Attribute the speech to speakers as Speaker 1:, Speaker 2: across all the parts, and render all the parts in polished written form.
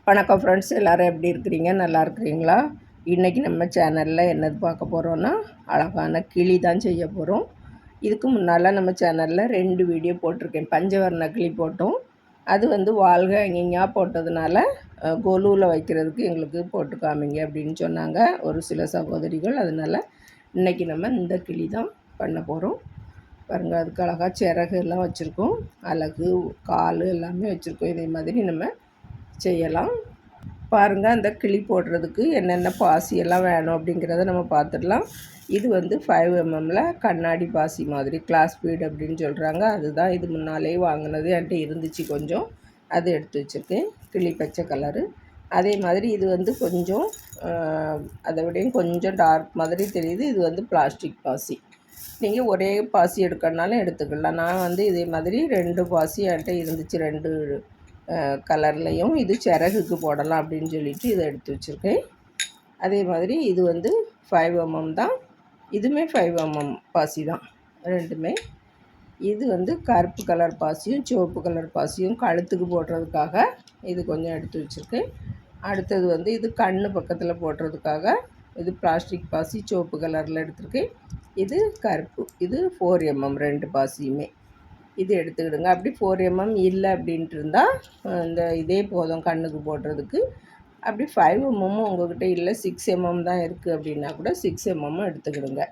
Speaker 1: வணக்கம் ஃப்ரெண்ட்ஸ், எல்லோரும் எப்படி இருக்கிறீங்க? நல்லா இருக்கிறீங்களா? இன்றைக்கி நம்ம சேனலில் என்னது பார்க்க போகிறோன்னா, அழகான கிளி தான் செய்ய போகிறோம். இதுக்கு முன்னால் நம்ம சேனலில் 2 வீடியோ போட்டிருக்கேன். பஞ்சவர்ண கிளி போட்டோம். அது வாழ்க எங்கெங்கா போட்டதுனால கொலுவில் வைக்கிறதுக்கு எங்களுக்கு போட்டு காமிங்க அப்படின்னு சொன்னாங்க ஒரு சில சகோதரிகள். அதனால் இன்றைக்கி நம்ம இந்த கிளி தான் பண்ண போகிறோம். பாருங்கள், அதுக்கு அழகாக சிறகு எல்லாம் வச்சுருக்கோம். அலகு, கால் எல்லாமே வச்சுருக்கோம். இதே மாதிரி நம்ம செய்யலாம். பாருங்கள், அந்த கிளி போடுறதுக்கு என்னென்ன பாசியெல்லாம் வேணும் அப்படிங்கிறத நம்ம பார்த்துடலாம். இது 5mmல கண்ணாடி பாசி மாதிரி கிளாஸ் பீட் அப்படின்னு சொல்கிறாங்க. அதுதான் இது முன்னாலே வாங்கினது. என்கிட்ட இருந்துச்சு கொஞ்சம், அது எடுத்து வச்சுருக்கேன். கிளி பச்சை கலரு. அதே மாதிரி இது கொஞ்சம் அதை விடையும் கொஞ்சம் டார்க் மாதிரி தெரியுது. இது பிளாஸ்டிக் பாசி. நீங்கள் ஒரே பாசி எடுக்கணுனாலும் எடுத்துக்கலாம். நான் இதே மாதிரி 2 பாசி என்கிட்ட இருந்துச்சு, 2 கலர்லேயும். இது சிறகுக்கு போடலாம் அப்படின்னு சொல்லிட்டு இதை எடுத்து வச்சுருக்கேன். அதே மாதிரி இது 5mm தான். இதுவுமே 5mm பாசி தான் ரெண்டுமே. இது கருப்பு கலர் பாசியும் சிவப்பு கலர் பாசியும் கழுத்துக்கு போடுறதுக்காக இது கொஞ்சம் எடுத்து வச்சுருக்கேன். அடுத்தது இது கண் பக்கத்தில் போடுறதுக்காக இது பிளாஸ்டிக் பாசி சிவப்பு கலரில் எடுத்துருக்கேன். இது கருப்பு. இது 4mm 2 பாசியுமே. இது எடுத்துக்கிடுங்க. அப்படி 4mm இல்லை அப்படின்ட்டு இருந்தால் இதே போதும் கண்ணுக்கு போடுறதுக்கு. அப்படி 5mm உங்கள்கிட்ட இல்லை, 6mm தான் இருக்குது அப்படின்னா கூட 6mm எடுத்துக்கிடுங்க.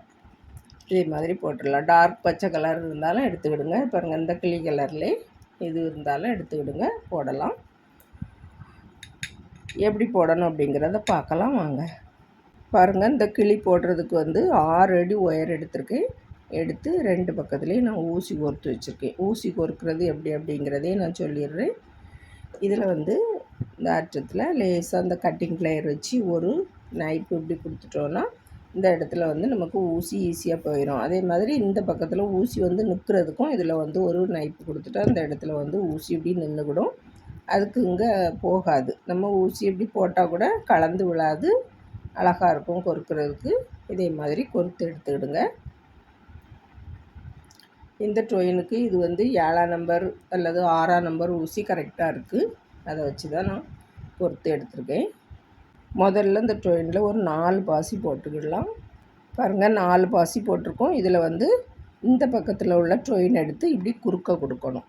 Speaker 1: இதே மாதிரி போட்டுடலாம். டார்க் பச்சை கலர் இருந்தாலும் எடுத்துக்கிடுங்க. பாருங்கள், இந்த கிளி கலர்லேயே இது இருந்தாலும் எடுத்துக்கிடுங்க, போடலாம். எப்படி போடணும் அப்படிங்கிறத பார்க்கலாம் வாங்க. பாருங்கள், இந்த கிளி போடுறதுக்கு 6 அடி ஒயர் எடுத்திருக்கேன். எடுத்து 2 பக்கத்துலேயும் நான் ஊசி கோர்த்து வச்சுருக்கேன். ஊசி கோர்க்கிறது எப்படி அப்படிங்கிறதையும் நான் சொல்லிடுறேன். இதில் இந்த அற்றத்தில் லேசாக அந்த கட்டிங் பிளேயர் வச்சு ஒரு நைப்பு இப்படி கொடுத்துட்டோன்னா இந்த இடத்துல நமக்கு ஊசி ஈஸியாக போயிடும். அதே மாதிரி இந்த பக்கத்தில் ஊசி நிற்கிறதுக்கும் இதில் ஒரு நைப்பு கொடுத்துட்டா அந்த இடத்துல ஊசி இப்படி நின்றுக்கிடும். அதுக்கு இங்கே போகாது. நம்ம ஊசி இப்படி போட்டால் கூட கலந்து விழாது, அழகாக இருக்கும் கொறுக்கிறதுக்கு. இதே மாதிரி கொறுத்து எடுத்துக்கிடுங்க. இந்த ட்ரெயினுக்கு இது 7ஆம் நம்பர் அல்லது 6ஆம் நம்பர் ஊசி கரெக்டாக இருக்குது. அதை வச்சு தான் நான் பொறுத்து எடுத்துருக்கேன். முதல்ல இந்த ட்ரெயினில் ஒரு 4 பாசி போட்டுக்கிடலாம். பாருங்கள், 4 பாசி போட்டிருக்கோம். இதில் இந்த பக்கத்தில் உள்ள ட்ரெயின் எடுத்து இப்படி குறுக்க கொடுக்கணும்.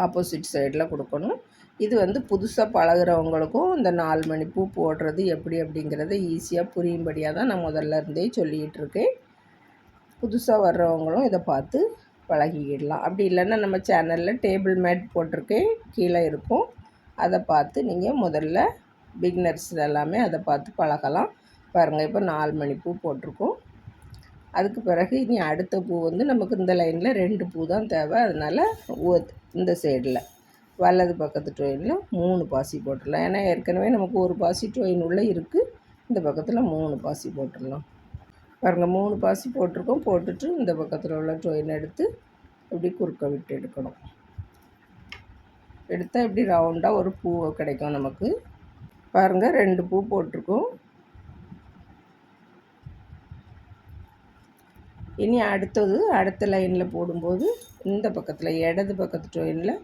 Speaker 1: ஆப்போசிட் சைடில் கொடுக்கணும். இது புதுசாக பழகிறவங்களுக்கும் இந்த 4 மணி பூ போடுறது எப்படி அப்படிங்கிறத ஈஸியாக புரியும்படியாக தான் நான் முதல்ல இருந்தே சொல்லிகிட்டு இருக்கேன். புதுசாக வர்றவங்களும் இதை பார்த்து பழகிக்கிடலாம். அப்படி இல்லைன்னா நம்ம சேனலில் டேபிள் மேட் போட்டிருக்கேன், கீழே இருக்கும். அதை பார்த்து நீங்கள் முதல்ல பிகினர்ஸ் எல்லாமே அதை பார்த்து பழகலாம். பாருங்கள், இப்போ 4 மணி பூ போட்டிருக்கோம். அதுக்கு பிறகு இனி அடுத்த பூ நமக்கு இந்த லைனில் 2 பூ தான் தேவை. அதனால் இந்த சைடில் வலது பக்கத்து ட்ரெயினில் 3 பாசி போட்டுடலாம். ஏன்னா ஏற்கனவே நமக்கு ஒரு பாசி ட்ரெயின் உள்ளே இருக்குது. இந்த பக்கத்தில் 3 பாசி போட்டுடலாம். பாருங்கள், 3 பாசி போட்டிருக்கோம். போட்டுட்டு இந்த பக்கத்தில் உள்ள ட்ரெயின் எடுத்து இப்படி குறுக்க விட்டு எடுக்கணும். எடுத்தால் இப்படி ரவுண்டாக ஒரு பூ கிடைக்கும் நமக்கு. பாருங்கள், 2 பூ போட்டிருக்கோம். இனி அடுத்த லைனில் போடும்போது இந்த பக்கத்தில் இடது பக்கத்து ட்ரெயினில்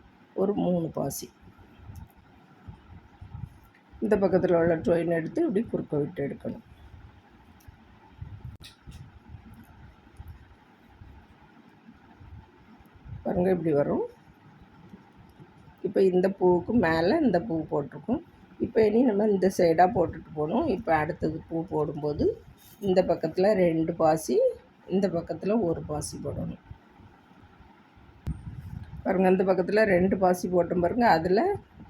Speaker 1: ஒரு 3 பாசி, இந்த பக்கத்தில் உள்ள ட்ரெயின் எடுத்து இப்படி குறுக்க விட்டு எடுக்கணும். பாருங்கள், இப்படி வரும். இப்போ இந்த பூவுக்கு மேலே இந்த பூ போட்டிருக்கோம். இப்போ இனி நம்ம இந்த சைடாக போட்டுட்டு போகணும். இப்போ அடுத்தது பூ போடும்போது இந்த பக்கத்தில் 2 பாசி, இந்த பக்கத்தில் 1 பாசி போடணும். பாருங்கள், இந்த பக்கத்தில் 2 பாசி போட்டோம். பாருங்கள், அதில்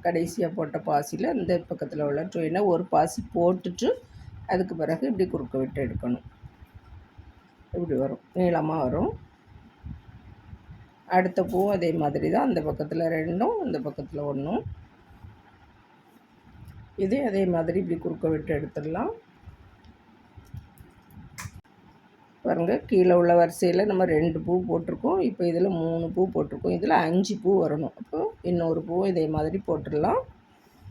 Speaker 1: கடைசியாக போட்ட பாசியில் இந்த பக்கத்தில் உள்ள ட்ரெயினை ஒரு பாசி போட்டுட்டு அதுக்கு பிறகு இப்படி குறுக்க விட்டு எடுக்கணும். இப்படி வரும், நீளமாக வரும். அடுத்த பூவும் அதே மாதிரி தான். அந்த பக்கத்தில் 2ம் இந்த பக்கத்தில் 1ம் இதே அதே மாதிரி இப்படி குறுக்க விட்டு எடுத்துடலாம். பாருங்கள், கீழே உள்ள வரிசையில் நம்ம 2 பூ போட்டிருக்கோம். இப்போ இதில் 3 பூ போட்டிருக்கோம். இதில் 5 பூ வரணும். அப்போ இன்னொரு பூவும் இதே மாதிரி போட்டுடலாம்.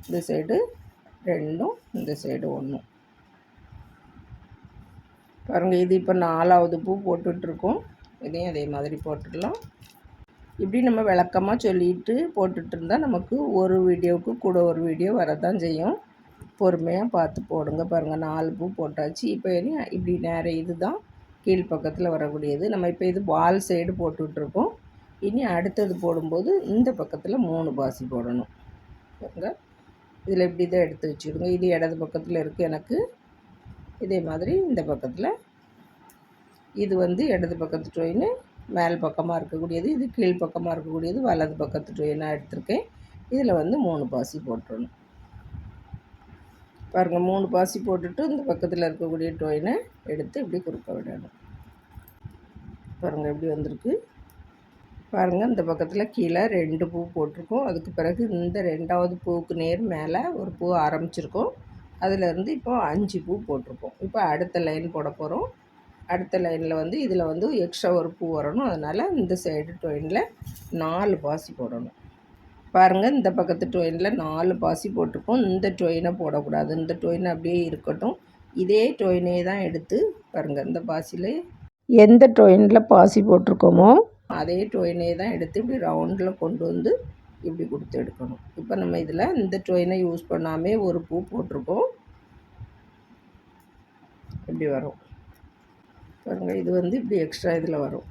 Speaker 1: இந்த சைடு 2ம் இந்த சைடு 1ம். பாருங்கள், இது இப்போ 4ஆவது பூ போட்டுட்ருக்கோம். இதையும் அதே மாதிரி போட்டுடலாம். இப்படி நம்ம விளக்கமாக சொல்லிட்டு போட்டுட்டு இருந்தால் நமக்கு ஒரு வீடியோவுக்கு கூட ஒரு வீடியோ வரதான் செய்யும். பொறுமையாக பார்த்து போடுங்க. பாருங்கள் 4 பூ போட்டாச்சு. இப்போ இனி இப்படி நேரம் இது தான் கீழ்ப்பக்கத்தில் வரக்கூடியது. நம்ம இப்போ இது வால் சைடு போட்டுட்ருக்கோம். இனி அடுத்தது போடும்போது இந்த பக்கத்தில் 3 பாசி போடணும். பாருங்கள் இதில் இப்படி தான் எடுத்து வச்சுக்கிடுங்க. இது இடது பக்கத்தில் இருக்குது எனக்கு. இதே மாதிரி இந்த பக்கத்தில் இது வந்து இடது பக்கத்து டொயின் மேல் பக்கமாக இருக்கக்கூடியது, இது கீழ் பக்கமாக இருக்கக்கூடியது வலது பக்கத்து டொயினாக எடுத்திருக்கேன். இதில் வந்து 3 பாசி போட்டுடணும். பாருங்கள் 3 பாசி போட்டுட்டு இந்த பக்கத்தில் இருக்கக்கூடிய டொயினை எடுத்து இப்படி குறுக்க விடணும். பாருங்கள் எப்படி வந்திருக்கு. பாருங்கள் இந்த பக்கத்தில் கீழே 2 பூ போட்டிருக்கோம். அதுக்கு பிறகு இந்த 2வது பூவுக்கு நேர் மேலே ஒரு பூ ஆரம்பிச்சிருக்கோம். அதிலேருந்து இப்போ 5 பூ போட்டிருக்கோம். இப்போ அடுத்த லைன் போட போகிறோம். அடுத்த லைனில் வந்து இதில் வந்து எக்ஸ்ட்ரா ஒரு பூ வரணும். அதனால் இந்த சைடு டொயினில் 4 பாசி போடணும். பாருங்கள் இந்த பக்கத்து டொயினில் 4 பாசி போட்டிருக்கோம். இந்த டொயினை போடக்கூடாது. இந்த டொயின் அப்படியே இருக்கட்டும். இதே டொயினே தான் எடுத்து பாருங்கள் இந்த பாசியில் எந்த டொயினில் பாசி போட்டிருக்கோமோ அதே டொயினே தான் எடுத்து இப்படி ரவுண்டில் கொண்டு வந்து இப்படி கொடுத்து எடுக்கணும். இப்போ நம்ம இதில் இந்த டொயினை யூஸ் பண்ணாமே ஒரு பூ போட்டிருக்கோம். இப்படி வரும் பாருங்கள். இது வந்து இப்படி எக்ஸ்ட்ரா இதில் வரும்.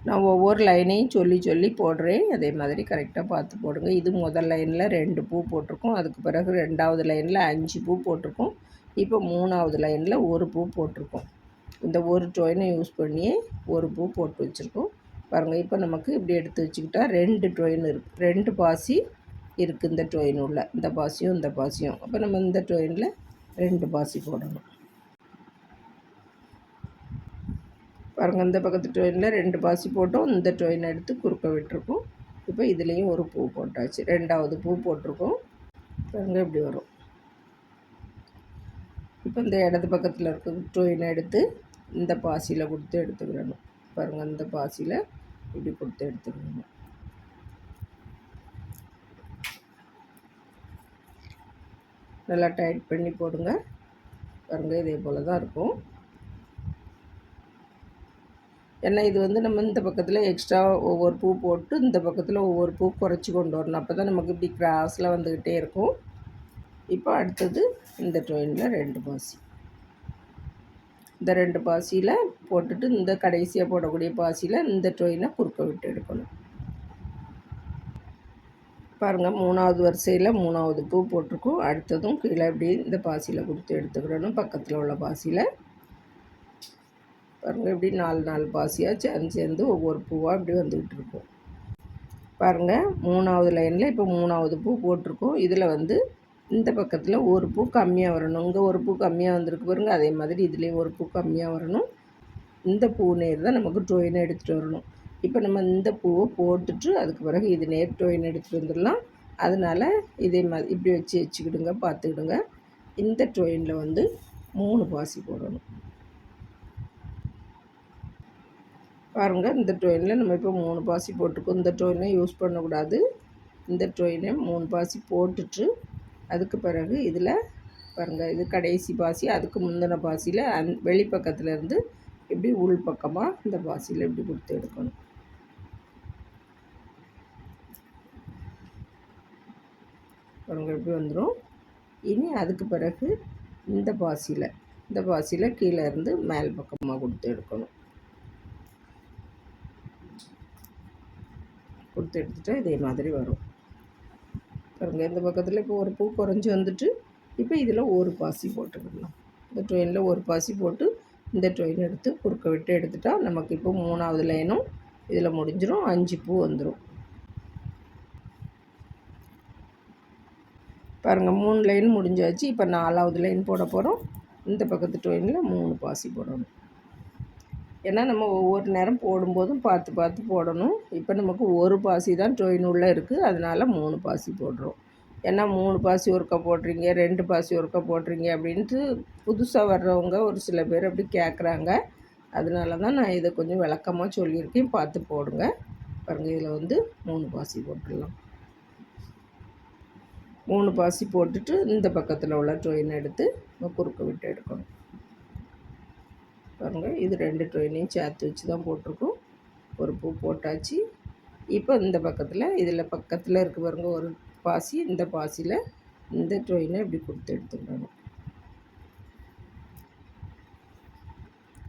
Speaker 1: நான் ஒவ்வொரு லைனையும் சொல்லி சொல்லி போடுறேன். அதே மாதிரி கரெக்டாக பார்த்து போடுங்க. இது முதல் லைனில் 2 பூ போட்டிருக்கோம். அதுக்கு பிறகு 2வது லைனில் 5 பூ போட்டிருக்கோம். இப்போ 3வது லைனில் 1 பூ போட்டிருக்கோம். இந்த ஒரு டொயினை யூஸ் பண்ணியே ஒரு பூ போட்டு வச்சுருக்கோம். பாருங்கள் இப்போ நமக்கு இப்படி எடுத்து வச்சுக்கிட்டா 2 டொயின் இருக்குது. 2 பாசி இருக்குது இந்த டொயின் உள்ள. இந்த பாசியும் இந்த பாசியும். அப்போ நம்ம இந்த டொயினில் 2 பாசி போடணும். பாருங்கள் இந்த பக்கத்து டொயினில் 2 பாசி போட்டோம். இந்த டொயினை எடுத்து குறுக்க விட்டுருக்கோம். இப்போ இதுலேயும் ஒரு பூ போட்டாச்சு. 2வது பூ போட்டிருக்கோம். பாருங்கள் இப்படி வரும். இப்போ இந்த இடது பக்கத்தில் இருக்க டொயினை எடுத்து இந்த பாசியில் கொடுத்து எடுத்துக்கிடணும். பாருங்கள் இந்த பாசியில் இப்படி கொடுத்து எடுத்துக்கிடணும். நல்லா டைட் பண்ணி போடுங்க. பாருங்கள் இதே போல் தான் இருக்கும். ஏன்னா இது வந்து நம்ம இந்த பக்கத்தில் எக்ஸ்ட்ரா ஒவ்வொரு பூ போட்டு இந்த பக்கத்தில் ஒவ்வொரு பூ குறைச்சி கொண்டு வரணும். அப்போ தான் நமக்கு இப்படி கிராஸில் வந்துக்கிட்டே இருக்கும். இப்போ அடுத்தது இந்த டொயினில் 2 பாசி. இந்த 2 பாசியில் போட்டுட்டு இந்த கடைசியாக போடக்கூடிய பாசியில் இந்த டொயினை குறுக்க விட்டு எடுக்கணும். பாருங்கள் 3வது வரிசையில் 3வது பூ போட்டிருக்கோம். அடுத்ததும் கீழே இப்படி இந்த பாசியில் கொடுத்து எடுத்துக்கிடணும். பக்கத்தில் உள்ள பாசியில் பாருங்கள் இப்படி 4 பாசியாக சேர்ந்து ஒவ்வொரு பூவாக இப்படி வந்துக்கிட்டு இருக்கும். பாருங்கள் 3வது லைனில் இப்போ 3வது பூ போட்டிருக்கோம். இதில் வந்து இந்த பக்கத்தில் ஒரு பூ கம்மியாக வரணும். இங்கே ஒரு பூ கம்மியாக வந்திருக்கு பாருங்கள். அதே மாதிரி இதுலேயும் ஒரு பூ கம்மியாக வரணும். இந்த பூ நேர் தான் நமக்கு டொயினை எடுத்துகிட்டு வரணும். இப்போ நம்ம இந்த பூவை போட்டுட்டு அதுக்கு பிறகு இது நேர் டொயின் எடுத்துகிட்டு வந்துடலாம். அதனால் இதே மாதிரி இப்படி வச்சுக்கிடுங்க. பார்த்துக்கிடுங்க. இந்த டொயினில் வந்து 3 பாசி போடணும். பாருங்கள் இந்த டொயினில் நம்ம இப்போ 3 பாசி போட்டுருக்கோம். இந்த டொயினை யூஸ் பண்ணக்கூடாது. இந்த டொயினை 3 பாசி போட்டுட்டு அதுக்கு பிறகு இதில் பாருங்கள் இது கடைசி பாசி. அதுக்கு முந்தின பாசியில் வெளிப்பக்கத்தில் இருந்து இப்படி உள் பக்கமாக இந்த பாசியில் இப்படி கொடுத்து எடுக்கணும். பாருங்கள் இப்படி வந்துடும். இனி அதுக்கு பிறகு இந்த பாசியில் கீழே இருந்து மேல் பக்கமாக கொடுத்து எடுக்கணும். கொடுத்து எடுத்துகிட்டா இதே மாதிரி வரும். பாருங்கள் இந்த பக்கத்தில் இப்போ ஒரு பூ குறைஞ்சி வந்துட்டு இப்போ இதில் ஒரு பாசி போட்டுக்கிடலாம். இந்த டொயினில் ஒரு பாசி போட்டு இந்த டொயின் எடுத்து குறுக்க விட்டு எடுத்துட்டா நமக்கு இப்போ 3வது லைனும் இதில் முடிஞ்சிடும். 5 பூ வந்துடும். பாருங்கள் 3 லைன் முடிஞ்சாச்சு. இப்போ 4வது லைன் போட போகிறோம். இந்த பக்கத்து டொயினில் 3 பாசி போடணும். ஏன்னா நம்ம ஒவ்வொரு நேரம் போடும்போதும் பார்த்து பார்த்து போடணும். இப்போ நமக்கு ஒரு பாசி தான் டொயின் உள்ளே இருக்குது. அதனால் 3 பாசி போடுறோம். ஏன்னா 3 பாசி ஒருக்கா போடுறீங்க, 2 பாசி ஒருக்கா போடுறீங்க அப்படின்ட்டு புதுசாக வர்றவங்க ஒரு சில பேர் அப்படி கேட்குறாங்க. அதனால தான் நான் இதை கொஞ்சம் விளக்கமாக சொல்லியிருக்கேன். பார்த்து போடுங்க. பாருங்கள் இதில் வந்து 3 பாசி போட்டுடலாம். 3 பாசி போட்டுட்டு இந்த பக்கத்தில் உள்ள டொயின் எடுத்து குறுக்க விட்டு எடுக்கணும். பாருங்கள் இது 2 டொயினையும் சேர்த்து வச்சு தான் போட்டிருக்கோம். ஒரு பூ போட்டாச்சு. இப்போ இந்த பக்கத்தில் இதில் பக்கத்தில் இருக்க பாருங்க ஒரு பாசி, இந்த பாசியில் இந்த ட்ரெயினை இப்படி கொடுத்து எடுத்துக்கணும்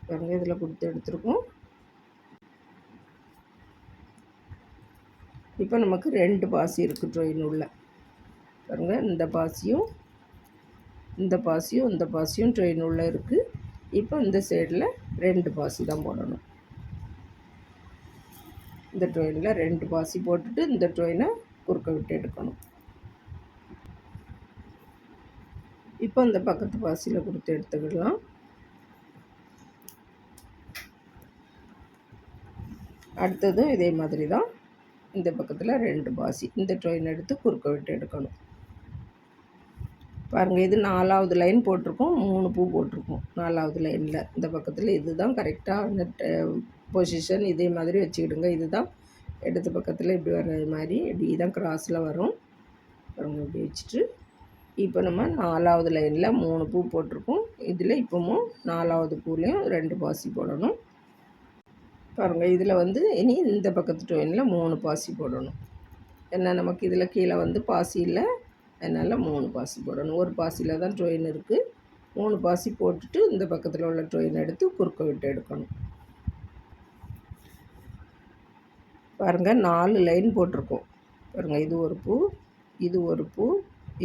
Speaker 1: பாருங்க. இதில் கொடுத்து எடுத்துருக்கோம். இப்போ நமக்கு 2 பாசி இருக்குது ட்ரெயின் உள்ள பாருங்க. இந்த பாசியும் இந்த பாசியும் இந்த பாசியும் ட்ரெயின் உள்ள இருக்குது. இப்போ இந்த சைடில் 2 பாசி தான் போடணும். இந்த ட்ரெயினில் 2 பாசி போட்டுட்டு இந்த ட்ரெயினை குறுக்க விட்டு எடுக்கணும். இப்போ இந்த பக்கத்து பாசியில் கொடுத்து எடுத்துக்கிடலாம். அடுத்ததும் இதே மாதிரி தான். இந்த பக்கத்தில் 2 பாசி இந்த ட்ரெயின் எடுத்து குறுக்க விட்டு எடுக்கணும் பாருங்கள். இது 4வது லைன் போட்டிருக்கோம், 3 பூ போட்டிருக்கோம் 4வது லைனில். இந்த பக்கத்தில் இதுதான் கரெக்டாக அந்த பொசிஷன். இதே மாதிரி வச்சுக்கிடுங்க. இதுதான் இடது பக்கத்தில் இப்படி வர்றது மாதிரி இப்படி தான் கிராஸில் வரும் பாருங்கள். இப்படி வச்சுட்டு இப்போ நம்ம 4வது லைனில் 3 பூ போட்டிருக்கோம். இதில் இப்போவும் 4வது பூலேயும் 2 பாசி போடணும் பாருங்கள். இதில் வந்து இனி இந்த பக்கத்து ட்ரெயினில் 3 பாசி போடணும். ஏன்னா நமக்கு இதில் கீழே வந்து பாசி இல்லை, அதனால் 3 பாசி போடணும். ஒரு பாசியில் தான் ட்ரெயின் இருக்குது. 3 பாசி போட்டுட்டு இந்த பக்கத்தில் உள்ள ட்ரெயின் எடுத்து குறுக்க விட்டு எடுக்கணும் பாருங்கள். 4 லைன் போட்டிருக்கோம் பாருங்கள். இது ஒரு பூ, இது ஒரு பூ,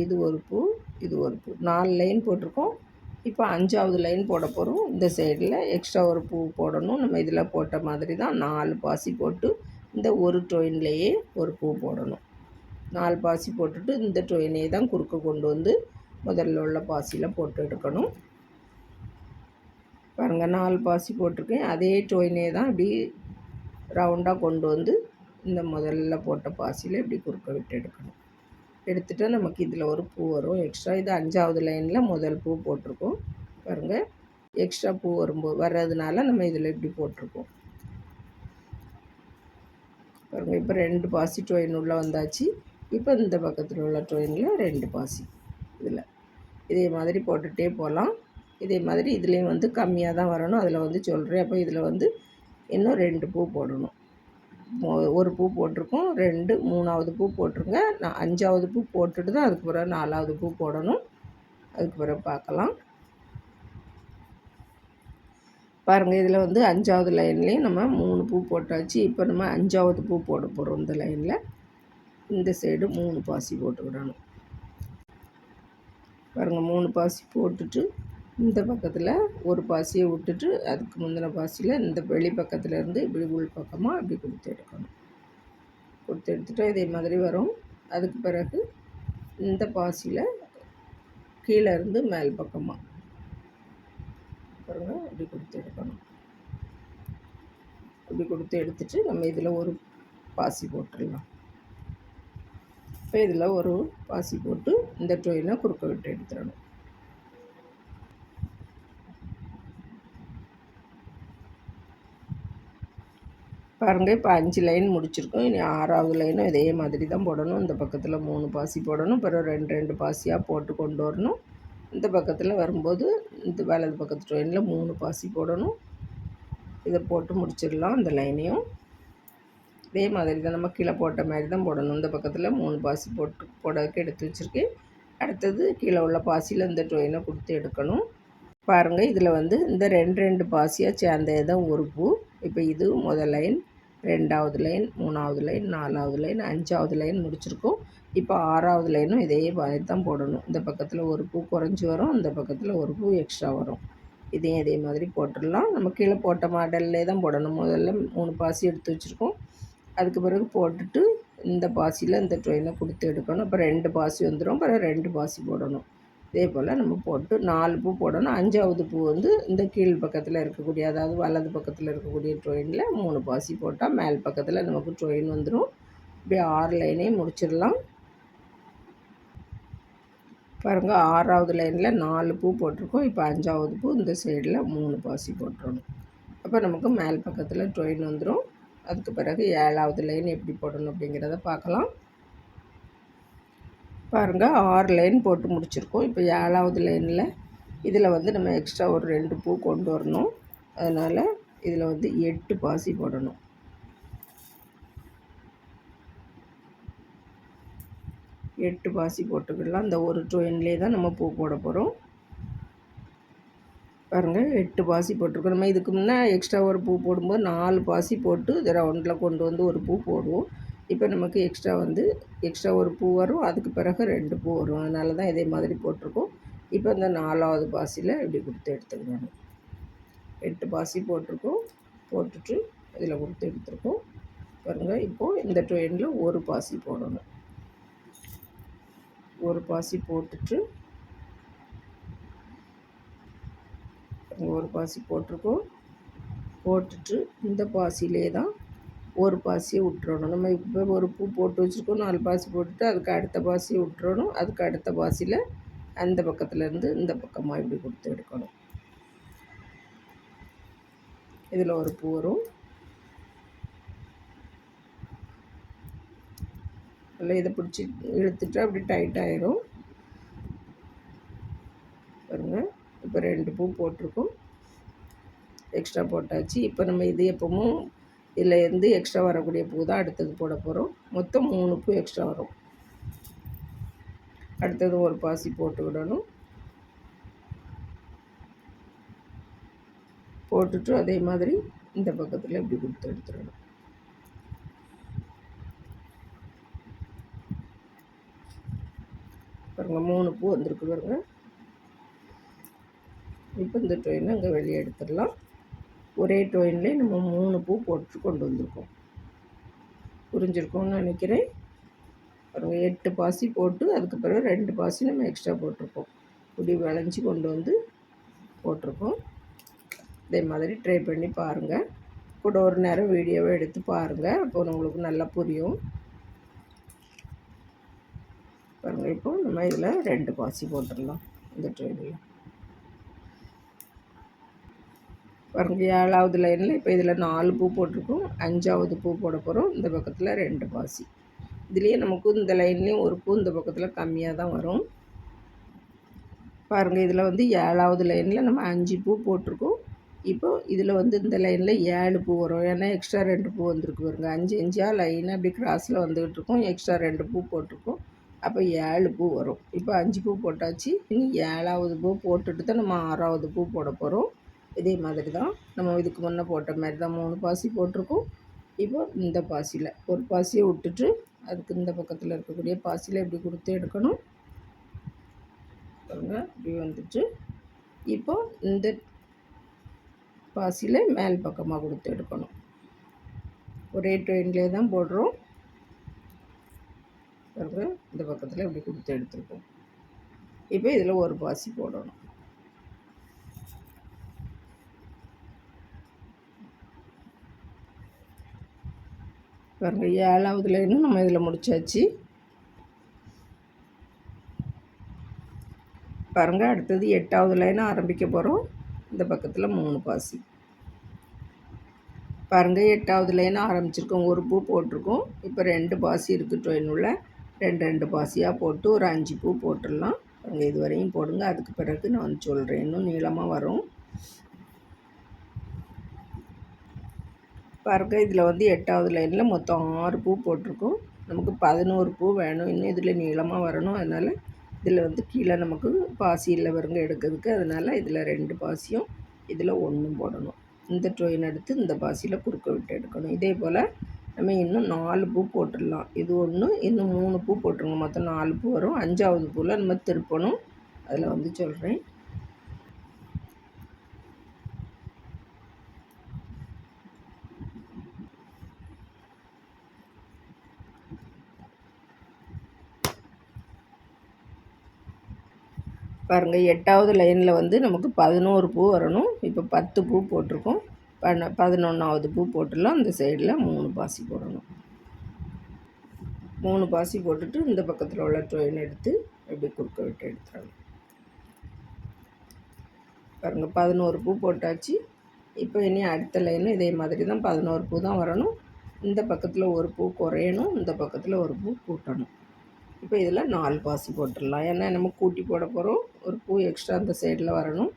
Speaker 1: இது ஒரு பூ, இது ஒரு பூ, 4 லைன் போட்டிருக்கோம். இப்போ 5வது லைன் போட போகிறோம். இந்த சைடில் எக்ஸ்ட்ரா ஒரு பூ போடணும். நம்ம இதில் போட்ட மாதிரி தான் 4 பாசி போட்டு இந்த ஒரு ட்ரெயின்லேயே ஒரு பூ போடணும். 4 பாசி போட்டுட்டு இந்த ட்ரெயினே தான் குறுக்க கொண்டு வந்து முதல்ல உள்ள பாசியில் போட்டு எடுக்கணும் பாருங்கள். 4 பாசி போட்டிருக்கேன். அதே ட்ரெயினே தான் இப்படி ரவுண்டாக கொண்டு வந்து இந்த முதல்ல போட்ட பாசியில் இப்படி குறுக்க விட்டு எடுக்கணும். எடுத்துகிட்டு நமக்கு இதில் ஒரு பூ வரும் எக்ஸ்ட்ரா. இது 5வது லைனில் முதல் பூ போட்டிருக்கோம் பாருங்கள். எக்ஸ்ட்ரா பூ வர்றதுனால நம்ம இதில் இப்படி போட்டிருக்கோம் பாருங்கள். இப்போ 2 பாசி ட்ரெயின் உள்ளே வந்தாச்சு. இப்போ இந்த பக்கத்தில் உள்ள ட்ரெயினில் 2 பாசி இதில் இதே மாதிரி போட்டுகிட்டே போகலாம். இதே மாதிரி இதுலேயும் வந்து கம்மியாக தான் வரணும். அதில் வந்து சொல்கிறேன். அப்போ இதில் வந்து இன்னும் 2 பூ போடணும். ஒரு பூ போட்டிருக்கோம், 2 3வது பூ போட்டிருங்க. நான் 5வது பூ போட்டுட்டு தான் அதுக்கு பிறகு 4வது பூ போடணும். அதுக்கு பிறகு பார்க்கலாம் பாருங்கள். இதில் வந்து 5வது லைன்லேயும் நம்ம 3 பூ போட்டாச்சு. இப்போ நம்ம 5வது பூ போட போகிறோம். இந்த லைனில் இந்த சைடு 3 பாசி போட்டுக்கிடணும் பாருங்கள். 3 பாசி போட்டுட்டு இந்த பக்கத்தில் ஒரு பாசியை விட்டுட்டு அதுக்கு முந்தின பாசியில் இந்த வெளி பக்கத்தில் இருந்து இப்படி உள் பக்கமாக இப்படி கொடுத்து எடுக்கணும். கொடுத்து எடுத்துகிட்டு இதே மாதிரி வரும். அதுக்கு பிறகு இந்த பாசியில் கீழே இருந்து மேல் பக்கமாக பாருங்கள் இப்படி கொடுத்து எடுக்கணும். இப்படி கொடுத்து எடுத்துட்டு நம்ம இதில் ஒரு பாசி போட்டுடலாம். இப்போ இதில் ஒரு பாசி போட்டு இந்த ட்ரெயினை குறுக்க விட்டு எடுத்துடணும் பாருங்கள். இப்போ 5 லைன் முடிச்சிருக்கோம். இனி 6வது லைனும் இதே மாதிரி தான் போடணும். இந்த பக்கத்தில் 3 பாசி போடணும். பிறகு 2 பாசியாக போட்டு கொண்டு வரணும். இந்த பக்கத்தில் வரும்போது இந்த வலது பக்கத்து ட்ரெயினில் 3 பாசி போடணும். இதை போட்டு முடிச்சிடலாம். இந்த லைனையும் இதே மாதிரி தான் நம்ம கீழே போட்ட மாதிரி தான் போடணும். இந்த பக்கத்தில் 3 பாசி போடறதுக்கு எடுத்து வச்சுருக்கேன். அடுத்தது கீழே உள்ள பாசியில் இந்த ட்ரெயினை கொடுத்து எடுக்கணும் பாருங்கள். இதில் வந்து இந்த 2 பாசியாக சேர்ந்தது தான் ஒரு பூ. இப்போ இது முதல் லைன், 2வது லைன், 3வது லைன், 4வது லைன், 5வது லைன் முடிச்சிருக்கோம். இப்போ 6வது லைனும் இதே மாதிரி தான் போடணும். இந்த பக்கத்தில் ஒரு பூ குறைஞ்சி வரும், இந்த பக்கத்தில் ஒரு பூ எக்ஸ்ட்ரா வரும். இதையும் இதே மாதிரி போட்டுடலாம். நம்ம கீழே போட்ட மாடல்லே தான் போடணும். முதல்ல 3 பாசி எடுத்து வச்சுருக்கோம். அதுக்கு பிறகு போட்டுட்டு இந்த பாசியில் இந்த ட்ரெயினை கொடுத்து எடுக்கணும். அப்போ 2 பாசி வந்துடும். அப்புறம் 2 பாசி போடணும். இதே போல் நம்ம போட்டு 4 பூ போடணும். 5வது பூ வந்து இந்த கீழ் பக்கத்தில் இருக்கக்கூடிய, அதாவது வலது பக்கத்தில் இருக்கக்கூடிய ட்ரெயினில் 3 பாசி போட்டால் மேல் பக்கத்தில் நமக்கு ட்ரெயின் வந்துடும். இப்படி 6 லைனையும் முடிச்சிடலாம் பாருங்கள். 6வது லைனில் 4 பூ போட்டிருக்கோம். இப்போ 5வது பூ இந்த சைடில் 3 பாசி போட்டுறணும். அப்போ நமக்கு மேல் பக்கத்தில் ட்ரெயின் வந்துடும். அதுக்கு பிறகு 7வது லைன் எப்படி போடணும் அப்படிங்கிறத பார்க்கலாம் பாருங்கள். 6 லைன் போட்டு முடிச்சிருக்கோம். இப்போ 7வது லைனில் இதில் வந்து நம்ம எக்ஸ்ட்ரா ஒரு 2 பூ கொண்டு வரணும். அதனால் இதில் வந்து 8 பாசி போடணும். 8 பாசி போட்டுக்கிடலாம். இந்த ஒரு ட்ரெயின்லேயே தான் நம்ம பூ போட போகிறோம். பாருங்கள் 8 பாசி போட்டிருக்கோம். நம்ம இதுக்கு முன்னே எக்ஸ்ட்ரா ஒரு பூ போடும்போது 4 பாசி போட்டு இதை ரவுண்டில் கொண்டு வந்து ஒரு பூ போடுவோம். இப்போ நமக்கு எக்ஸ்ட்ரா ஒரு பூ வரும், அதுக்கு பிறகு 2 பூ வரும். அதனால தான் இதே மாதிரி போட்டிருக்கோம். இப்போ இந்த 4வது பாசியில் இப்படி கொடுத்து எடுத்துக்கணும். 8 பாசி போட்டிருக்கோம், போட்டுட்டு இதில் கொடுத்து எடுத்துருக்கோம். பாருங்கள் இப்போது இந்த ட்ரெயினில் ஒரு பாசி போடணும். ஒரு பாசி போட்டுட்டு ஒரு பாசி போட்டிருக்கோம். போட்டுட்டு இந்த பாசியிலே தான் ஒரு பாசியை விட்டுறணும். நம்ம இப்போ ஒரு பூ போட்டு வச்சுருக்கோம், 4 பாசி போட்டுட்டு அதுக்கு அடுத்த பாசியை விட்டுறணும். அதுக்கு அடுத்த பாசியில் அந்த பக்கத்துலேருந்து இந்த பக்கமாக இப்படி கொடுத்து எடுக்கணும். இதில் ஒரு பூ வரும். நல்லா இதை பிடிச்சி இழுத்துட்டு அப்படி டைட் ஆயிரும். பாருங்கள் இப்போ 2 பூ போட்டிருக்கோம், எக்ஸ்ட்ரா போட்டாச்சு. இப்போ நம்ம இது எப்பவும் இதில் எக்ஸ்ட்ரா வரக்கூடிய பூ தான் அடுத்தது போட போகிறோம். மொத்தம் 3 பூ எக்ஸ்ட்ரா வரும். அடுத்தது ஒரு பாசி போட்டு விடணும். போட்டுட்டு அதே மாதிரி இந்த பக்கத்தில் இப்படி கொடுத்து எடுத்துடணும். பாருங்கள் 3 பூ வந்திருக்கு பாருங்கள். இப்போ இந்த ட்ரெயினை அங்கே வெளியே எடுத்துடலாம். ஒரே ட்ரெயின்லேயே நம்ம 3 பூ போட்டு கொண்டு வந்திருக்கோம். புரிஞ்சிருக்கோம்னு நினைக்கிறேன். பாருங்கள் 8 பாசி போட்டு அதுக்கு பிறகு 2 பாசி நம்ம எக்ஸ்ட்ரா போட்டிருக்கோம். இப்படி விளைஞ்சி கொண்டு வந்து போட்டிருக்கோம். இதே மாதிரி ட்ரை பண்ணி பாருங்கள். கூட ஒரு நேரம் வீடியோவை எடுத்து பாருங்கள், அப்போ உங்களுக்கு நல்லா புரியும். பாருங்கள் இப்போ நம்ம இதில் 2 பாசி போட்டுடலாம் இந்த ட்ரெயினில். பாருங்கள் 7வது லைனில் இப்போ இதில் 4 பூ போட்டிருக்கோம், 5வது பூ போட போகிறோம். இந்த பக்கத்தில் 2 பாசி. இதுலேயே நமக்கு இந்த லைன்லேயும் ஒரு பூ இந்த பக்கத்தில் கம்மியாக தான் வரும். பாருங்கள் இதில் 7வது லைனில் நம்ம 5 பூ போட்டிருக்கோம். இப்போது இதில் இந்த லைனில் 7 பூ வரும். ஏன்னா எக்ஸ்ட்ரா 2 பூ வந்திருக்கு பாருங்கள். 5 5 லைனாக அப்படி கிராஸில் வந்துக்கிட்டு இருக்கோம். எக்ஸ்ட்ரா 2 பூ போட்டிருக்கோம், அப்போ 7 பூ வரும். இப்போ 5 பூ போட்டாச்சு. இனி 7வது பூ போட்டுட்டு தான் நம்ம 6வது பூ போட போகிறோம். இதே மாதிரி தான் நம்ம இதுக்கு முன்னே போட்ட மாதிரி தான் 3 பாசி போட்டிருக்கோம். இப்போ இந்த பாசியில் ஒரு பாசியை விட்டுட்டு அதுக்கு இந்த பக்கத்தில் இருக்கக்கூடிய பாசியில் இப்படி கொடுத்து எடுக்கணும். பாருங்கள் இப்படி வந்துட்டு இப்போ இந்த பாசியில் மேல் பக்கமாக கொடுத்து எடுக்கணும். ஒரே ட்ரெயின்லேயே தான் போடுறோம். பாருங்கள் இந்த பக்கத்தில் இப்படி கொடுத்து எடுத்துருக்கோம். இப்போ இதில் ஒரு பாசி போடணும். பாருங்கள் 7வது லைனும் நம்ம இதில் முடிச்சாச்சு. பாருங்கள் அடுத்தது 8வது லைனை ஆரம்பிக்க போகிறோம். இந்த பக்கத்தில் 3 பாசி. பாருங்கள் 8வது லைனை ஆரம்பிச்சிருக்கோம், ஒரு பூ போட்டிருக்கோம். இப்போ 2 பாசி இருக்குது ட்ரெயினுள்ள. 2 பாசியாக போட்டு ஒரு 5 பூ போட்டுடலாம். பாருங்கள் இது வரையும் போடுங்க, அதுக்கு பிறகு நான் சொல்கிறேன். இன்னும் நீளமாக வரும். பாருங்கள் இதில் 8வது லைனில் மொத்தம் 6 பூ போட்டிருக்கோம். நமக்கு 11 பூ வேணும். இன்னும் இதில் நீளமாக வரணும். அதனால் இதில் கீழே நமக்கு பாசி இல்லை பாருங்க எடுக்கிறதுக்கு. அதனால் இதில் 2 பாசியும் இதில் 1 போடணும். இந்த ட்ரெயின் எடுத்து இந்த பாசியில் குறுக்க விட்டு எடுக்கணும். இதே போல் நம்ம இன்னும் 4 பூ போட்டுடலாம். இது 1, இன்னும் 3 பூ போட்டுருங்க. மொத்தம் 4 பூ வரும். 5வது பூவில் நம்ம திருப்பணும். அதில் சொல்கிறேன். பாருங்கள் 8வது லைனில் நமக்கு 11 பூ வரணும். இப்போ 10 பூ போட்டிருக்கோம். 11வது பூ போட்டுடலாம். இந்த சைடில் 3 பாசி போடணும். 3 பாசி போட்டுட்டு இந்த பக்கத்தில் உள்ள ட்ரெயின் எடுத்து இப்படி குறுக்க விட்டு எடுத்துடணும். பாருங்கள் 11 பூ போட்டாச்சு. இப்போ இனி அடுத்த லைனும் இதே மாதிரி தான் 11 பூ தான் வரணும். இந்த பக்கத்தில் ஒரு பூ குறையணும், இந்த பக்கத்தில் ஒரு பூ கூட்டணும். இப்போ இதில் 4 பாசி போட்டுடலாம். ஏன்னா நம்ம கூட்டி போட போகிறோம். ஒரு பூ எக்ஸ்ட்ரா அந்த சைடில் வரணும்.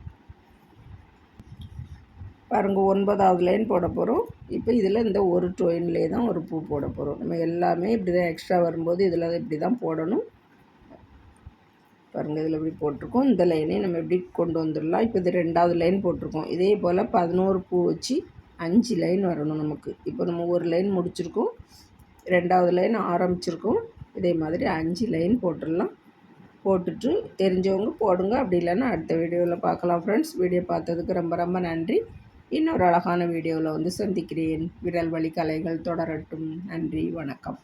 Speaker 1: பாருங்கள் 9வது லைன் போட போகிறோம். இப்போ இதில் இந்த ஒரு ட்ரெயின்லேயே தான் ஒரு பூ போட போகிறோம். நம்ம எல்லாமே இப்படி தான் எக்ஸ்ட்ரா வரும்போது இதில் இப்படி தான் போடணும். பாருங்கள் இதில் இப்படி போட்டிருக்கோம். இந்த லைனையும் நம்ம எப்படி கொண்டு வந்துடலாம். இப்போ இது 2வது லைன் போட்டிருக்கோம். இதே போல் 11 பூ வச்சு 5 லைன் வரணும் நமக்கு. இப்போ நம்ம ஒரு லைன் முடிச்சிருக்கோம், 2வது லைன் ஆரம்பிச்சிருக்கோம். இதே மாதிரி 5 லைன் போட்டுடலாம். போட்டுட்டு தெரிஞ்சவங்க போடுங்க, அப்படி இல்லைன்னா அடுத்த வீடியோவில் பார்க்கலாம். ஃப்ரெண்ட்ஸ், வீடியோ பார்த்ததுக்கு ரொம்ப ரொம்ப நன்றி. இன்னொரு அழகான வீடியோவில் வந்து சந்திக்கிறேன். விரல் வலி கலைகள் தொடரட்டும். நன்றி, வணக்கம்.